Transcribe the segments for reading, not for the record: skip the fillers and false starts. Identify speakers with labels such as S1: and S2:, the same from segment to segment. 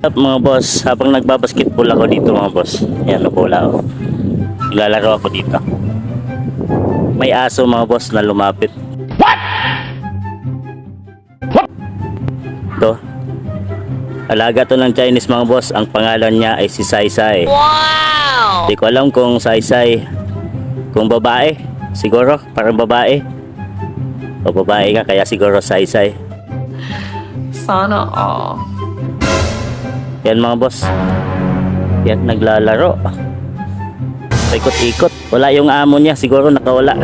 S1: Mga boss, habang nagbabasketball ako dito mga boss, ayan na bola oh. Nilalaro ako dito. May aso mga boss na lumapit. What? Ito, alaga to ng Chinese mga boss. Ang pangalan niya ay si Sai Sai. Wow! Hindi ko alam kung Sai Sai, kung babae, siguro parang babae. O babae ka, kaya siguro Sai Sai.
S2: Sana all.
S1: Yan mga boss, yan naglalaro, ikot-ikot. Wala yung amo niya, siguro nakawala.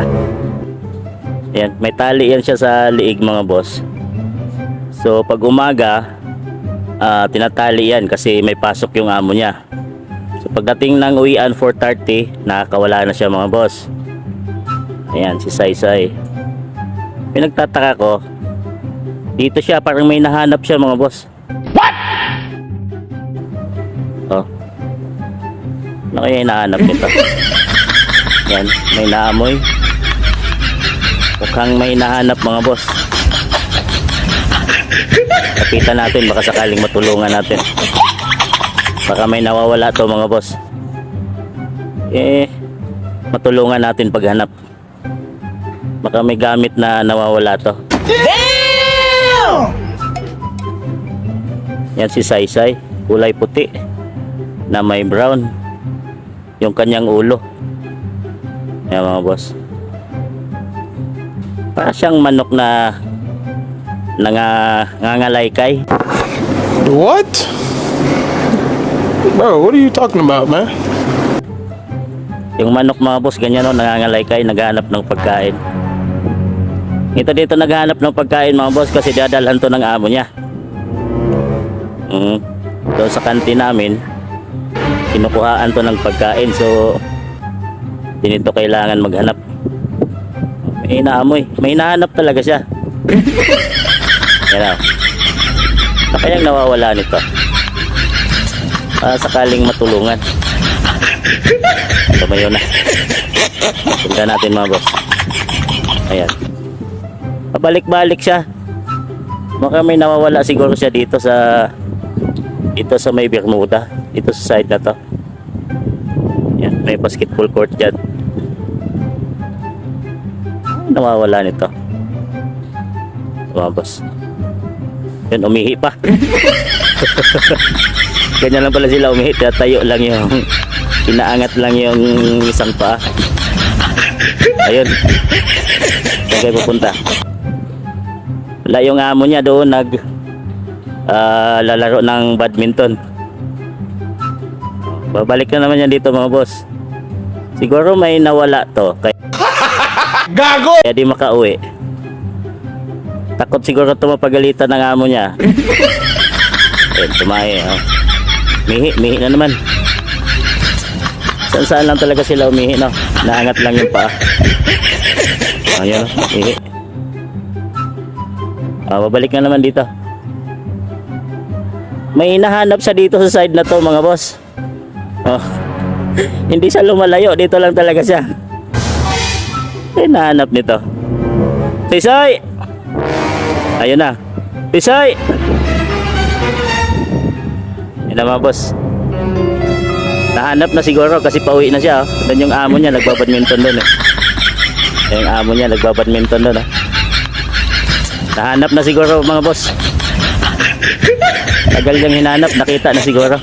S1: Yan, may tali yan siya sa liig mga boss. So pag umaga, tinatali yan kasi may pasok yung amo niya. So pagdating ng uwian 4:30, nakakawala na siya mga boss. Ayan si Sai Sai. Pinagtataka ko, dito siya parang may nahanap siya mga boss. Oh. Ano kaya hinahanap nito? Yan, may naamoy. Mukhang may hinahanap mga boss. Kapitan natin, baka sakaling matulungan natin. Baka may nawawala to mga boss. Matulungan natin paghanap. Baka may gamit na nawawala to. Damn! Yan si Sai Sai, kulay puti na may brown yung kanyang ulo. Ayan mga boss, para siyang manok na nangangalaykay.
S3: What? Bro, what are you talking about, man?
S1: Yung manok mga boss, ganyan o, nangangalaykay, naghahanap ng pagkain. Ito dito naghahanap ng pagkain mga boss kasi dadalhan to ng amo niya. Doon sa kantin namin, kinukuhaan to ng pagkain, so dito kailangan maghanap. May inaamoy, may hinahanap talaga siya. Yan o, kayang nawawala nito. Sakaling matulungan. Tumayo na. Punta natin mga boss. Ayan, pabalik-balik siya. Baka may nawawala siguro siya dito sa may Bermuda, dito sa side na to. Yan, may basketball court dyan. Nawawala nito mga boss. Yan, umihi pa. Ganyan lang pala sila umihi, tayo lang yung inaangat lang yung isang paa. Ayun, saan kayo pupunta? Wala yung amo niya doon lalaro ng badminton. Babalik na naman yan dito mga boss. Siguro may nawala to
S3: Gago!
S1: kaya di makauwi. Takot siguro ito mapagalitan ng amo niya. Tumae oh. Mihi na naman. Saan lang talaga sila umihi, no? Naangat lang yung paa. Ayun, mihi. Babalik na naman dito. May hinahanap siya dito sa side na to mga boss. Oh. Hindi siya lumalayo, dito lang talaga siya. Hinahanap nito. Tisay! Ayun na. Tisay! Yan na mga boss. Nahanap na siguro kasi pauwi na siya. Doon yung amo niya nagbabadminton doon eh. Yung amo niya nagbabadminton doon. Nahanap na siguro mga boss. Tagal niyang hinanap, nakita na siguro.